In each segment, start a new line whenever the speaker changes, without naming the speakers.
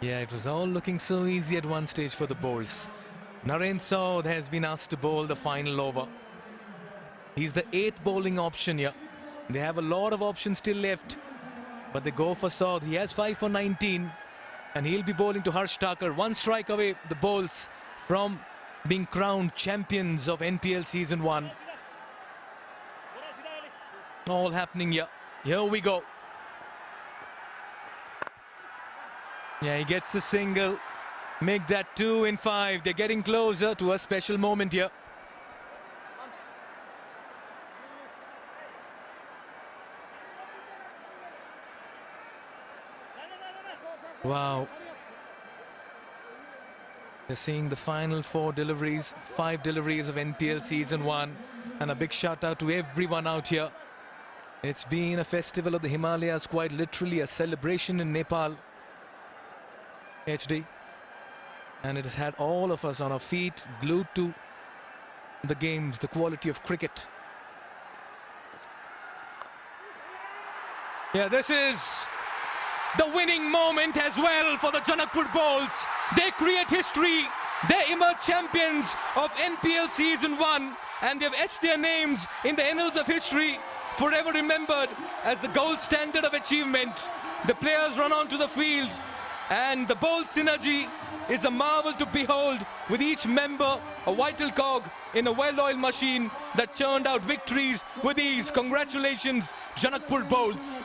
Yeah, it was all looking so easy at one stage for the Bolts. Naren Saud has been asked to bowl the final over. He's the 8th bowling option here. They have a lot of options still left, but they go for Saud. He has 5 for 19, and he'll be bowling to Harsh Thakur. One strike away, the Bolts, from being crowned champions of NPL Season 1. All happening here. Here we go. Yeah, he gets a single. Make that 2 in 5. They're getting closer to a special moment here. Wow. They're seeing the final 5 deliveries of NPL Season 1. And a big shout out to everyone out here. It's been a festival of the Himalayas, quite literally a celebration in Nepal. HD. And it has had all of us on our feet, glued to the games, the quality of cricket. Yeah, this is the winning moment as well for the Janakpur Bolts. They create history. They emerge champions of NPL Season 1, and they've etched their names in the annals of history, forever remembered as the gold standard of achievement. The players run onto the field, and the Bolt synergy is a marvel to behold, with each member a vital cog in a well-oiled machine that churned out victories with ease. Congratulations, Janakpur Bolts.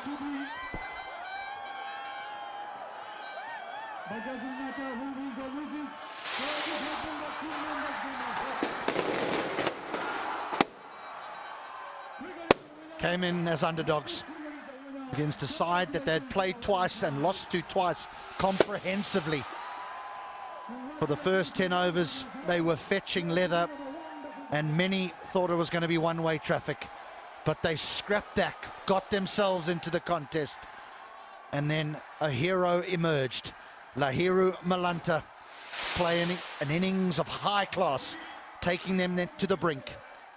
Came in as underdogs against a side that they'd played twice and lost to twice comprehensively. For the first 10 overs, they were fetching leather, and many thought it was going to be one-way traffic. But they scrapped back, got themselves into the contest, and then a hero emerged. Lahiru Malanta playing an innings of high class, taking them to the brink.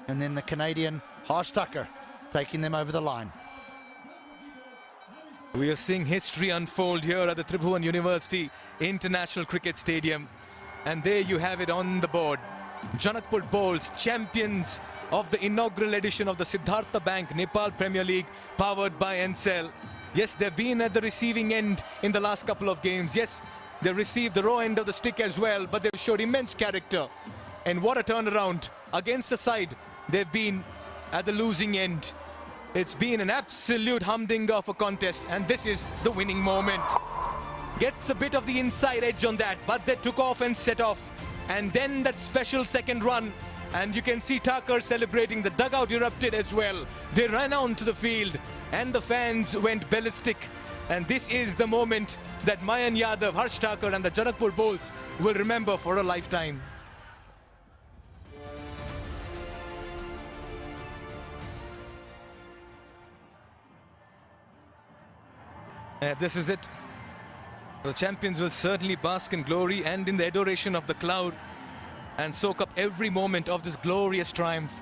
And then the Canadian Harsh Thakur taking them over the line.
We are seeing history unfold here at the Tribhuvan University International Cricket Stadium. And there you have it on the board. Janakpur Bolts, champions of the inaugural edition of the Siddhartha Bank Nepal Premier League, powered by NCL. Yes, they've been at the receiving end in the last couple of games. Yes, they received the raw end of the stick as well, but they've showed immense character. And what a turnaround against the side they've been at the losing end. It's been an absolute humdinger of a contest, and this is the winning moment. Gets a bit of the inside edge on that, but they took off and set off. And then that special second run, and you can see Thakur celebrating. The dugout erupted as well. They ran onto the field, and the fans went ballistic. And this is the moment that Mayan Yadav, Harsh Thakur and the Janakpur Bolts will remember for a lifetime. This is it. The champions will certainly bask in glory and in the adoration of the cloud, and soak up every moment of this glorious triumph.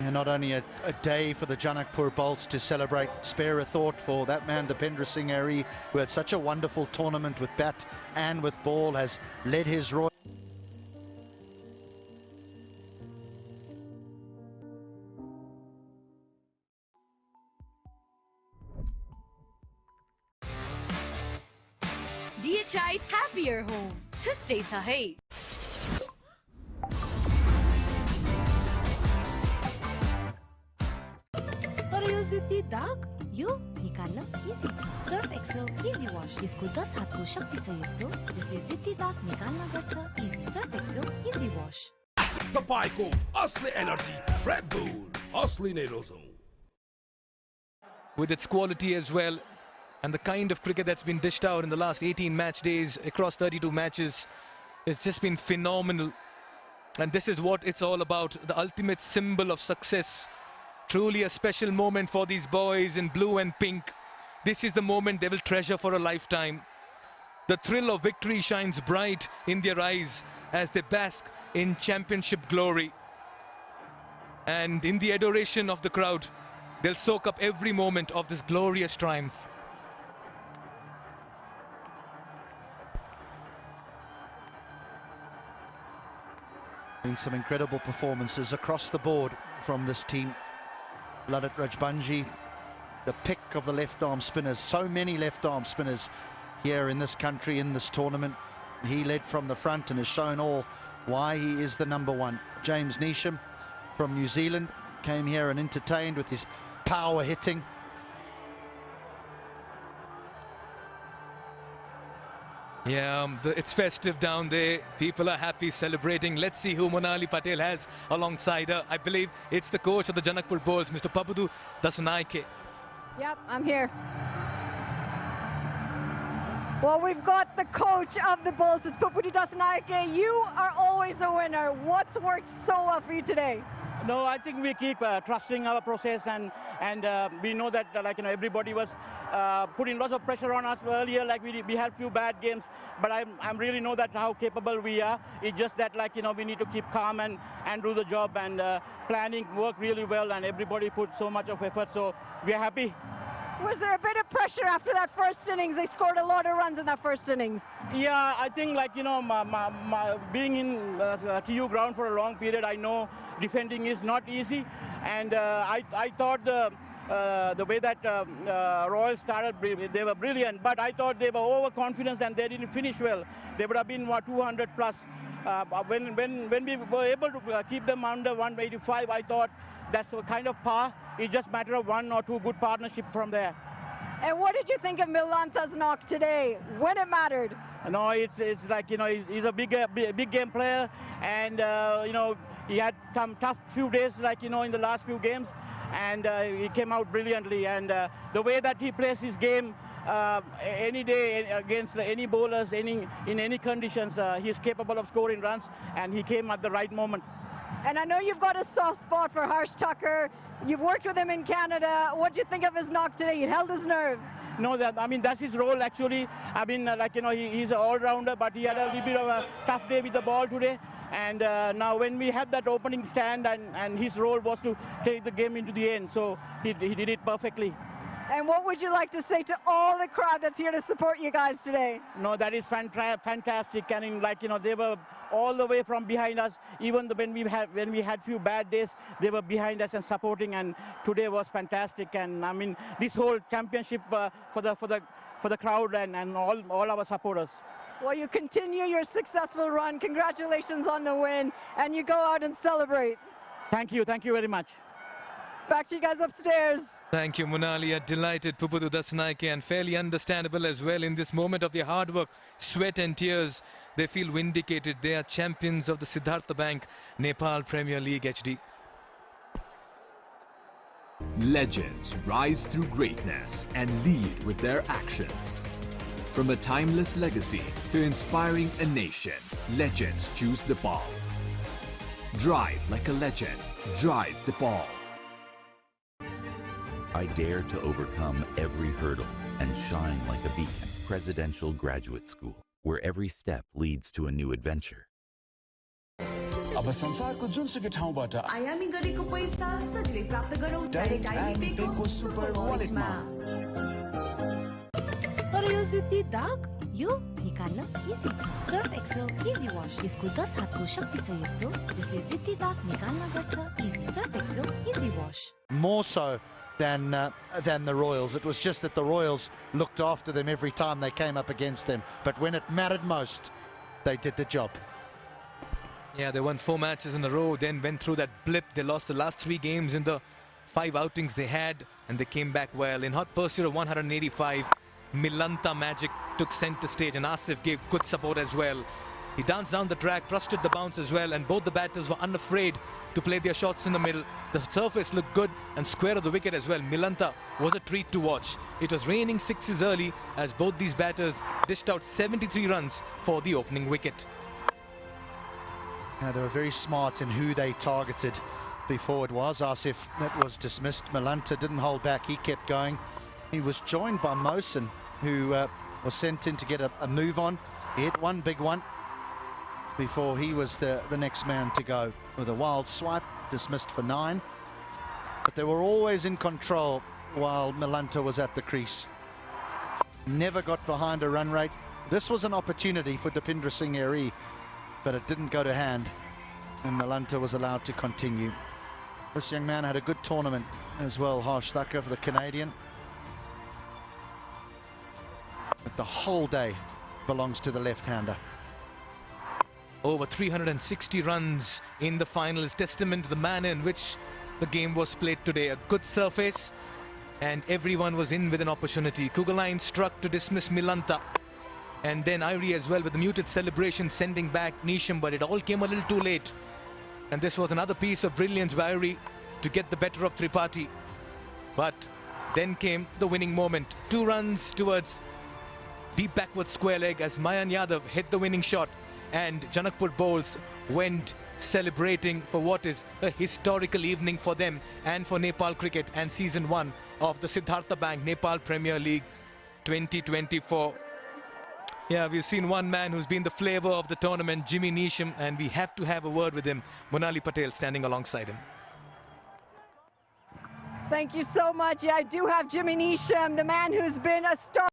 And not only a day for the Janakpur Bolts to celebrate, spare a thought for that man, Dipendra Singh Ari, who had such a wonderful tournament with bat and with ball, has led his Royal.
DHI Happier Home. Today sa hai.
तर यो जिद्दी दाग यो निकाल्न easy छ। Surf Excel easy wash. यसको 10 हातको शक्ति छ यस्तो जसले जिद्दी दाग निकाल्न गर्छ easy. Surf Excel easy wash.
तपाईको असली एनर्जी रेड बुल असली नै रोजौं।
With its quality as well, and the kind of cricket that's been dished out in the last 18 match days across 32 matches, it's just been phenomenal. And this is what it's all about, the ultimate symbol of success. Truly a special moment for these boys in blue and pink. This is the moment they will treasure for a lifetime. The thrill of victory shines bright in their eyes as they bask in championship glory. And in the adoration of the crowd, they'll soak up every moment of this glorious triumph.
Some incredible performances across the board from this team. Lalit Rajbanji, the pick of the left-arm spinners. So many left-arm spinners here in this country, in this tournament. He led from the front and has shown all why he is the number one. James Neesham from New Zealand came here and entertained with his power hitting.
Yeah, it's festive down there. People are happy, celebrating. Let's see who Monali Patel has alongside her. I believe it's the coach of the Janakpur Bolts, Mr. Pabudu Dasanaike.
Yep, I'm here. Well, we've got the coach of the Bolts, it's Pabudu Dasanaike. You are always a winner. What's worked so well for you today?
No, I think we keep trusting our process, and we know that everybody was putting lots of pressure on us earlier. Like we had few bad games, but I really know that how capable we are. It's just that we need to keep calm and do the job, and planning worked really well, and everybody put so much of effort. So we are happy.
Was there a bit of pressure after that first innings? They scored a lot of runs in that first innings.
Yeah, I think being in TU ground for a long period, I know defending is not easy, and I thought the way that Royals started, they were brilliant, but I thought they were overconfident and they didn't finish well. They would have been 200 plus. When we were able to keep them under 185, I thought that's a kind of par. It's just a matter of one or two good partnership from there.
And what did you think of Milanta's knock today, when it mattered?
No, it's like, he's a big game player, and he had some tough few days, in the last few games, and he came out brilliantly. And the way that he plays his game, any day against any bowlers, in any conditions, he's capable of scoring runs, and he came at the right moment.
And I know you've got a soft spot for Harsh Tucker. You've worked with him in Canada. What do you think of his knock today? He held his nerve.
No, that's his role actually. He's an all-rounder, but he had a little bit of a tough day with the ball today. And now when we had that opening stand, and his role was to take the game into the end, so he did it perfectly.
And what would you like to say to all the crowd that's here to support you guys today?
No, that is fantastic. And they were all the way from behind us. Even when we had few bad days, they were behind us and supporting. And today was fantastic. And this whole championship for the crowd and all our supporters.
Well, you continue your successful run. Congratulations on the win, and you go out and celebrate.
Thank you very much.
Back to you guys upstairs.
Thank you, Monali. A delighted Pabudu Dasanaike, and fairly understandable as well. In this moment of their hard work, sweat and tears, they feel vindicated. They are champions of the Siddhartha Bank Nepal Premier League HD.
Legends rise through greatness and lead with their actions. From a timeless legacy to inspiring a nation, legends choose the ball. Drive like a legend. Drive the ball.
I dare to overcome every hurdle and shine like a beacon. Presidential Graduate School, where every step leads to a new adventure.
अब संसारको जुनसुकै ठाउँबाट
आयामी गरेको पैसा सजिलै प्राप्त गरौँ
डाइरेक्ट आयामी पेको सुपर वालेटमा।
तर यो जिद्दी दाग यो निकाल्न इजी छ। सर्फ एक्सेल इजी वाश, यसको 10 हातको शक्ति छ यस्तो जसले जिद्दी दाग निकाल्न गर्छ easy. Surf Excel easy wash.
More so than the Royals. It was just that the Royals looked after them every time they came up against them. But when it mattered most, they did the job.
Yeah, they won 4 matches in a row, then went through that blip. They lost the last 3 games in the 5 outings they had, and they came back well. In hot pursuit of 185, Milanta Magic took center stage, and Asif gave good support as well. He danced down the track, trusted the bounce as well, and both the batters were unafraid to play their shots in the middle. The surface looked good and square of the wicket as well. Milanta was a treat to watch. It was raining sixes early as both these batters dished out 73 runs for the opening wicket.
They were very smart in who they targeted before it was Asif that was dismissed. Milanta didn't hold back, he kept going. He was joined by Mohsin, who was sent in to get a move on. He hit one big one. before he was the next man to go. With a wild swipe, dismissed for 9. But they were always in control while Milanta was at the crease. Never got behind a run rate. This was an opportunity for Dipindra Singh Eri, but it didn't go to hand, and Milanta was allowed to continue. This young man had a good tournament as well, Harsh Thakur, for the Canadian. But the whole day belongs to the left-hander.
Over 360 runs in the final is testament to the manner in which the game was played today. A good surface, and everyone was in with an opportunity. Kugaline struck to dismiss Milanta, and then Irie as well with the muted celebration, sending back Nisham, but it all came a little too late. And this was another piece of brilliance by Irie to get the better of Tripathi. But then came the winning moment. 2 runs towards deep backward square leg as Mayan Yadav hit the winning shot, and Janakpur Bolts went celebrating for what is a historical evening for them and for Nepal cricket and season 1 of the Siddhartha Bank Nepal Premier League 2024. Yeah, we've seen one man who's been the flavor of the tournament, Jimmy Neesham, and we have to have a word with him. Monali Patel standing alongside him.
Thank you so much. Yeah, I do have Jimmy Neesham, the man who's been a star.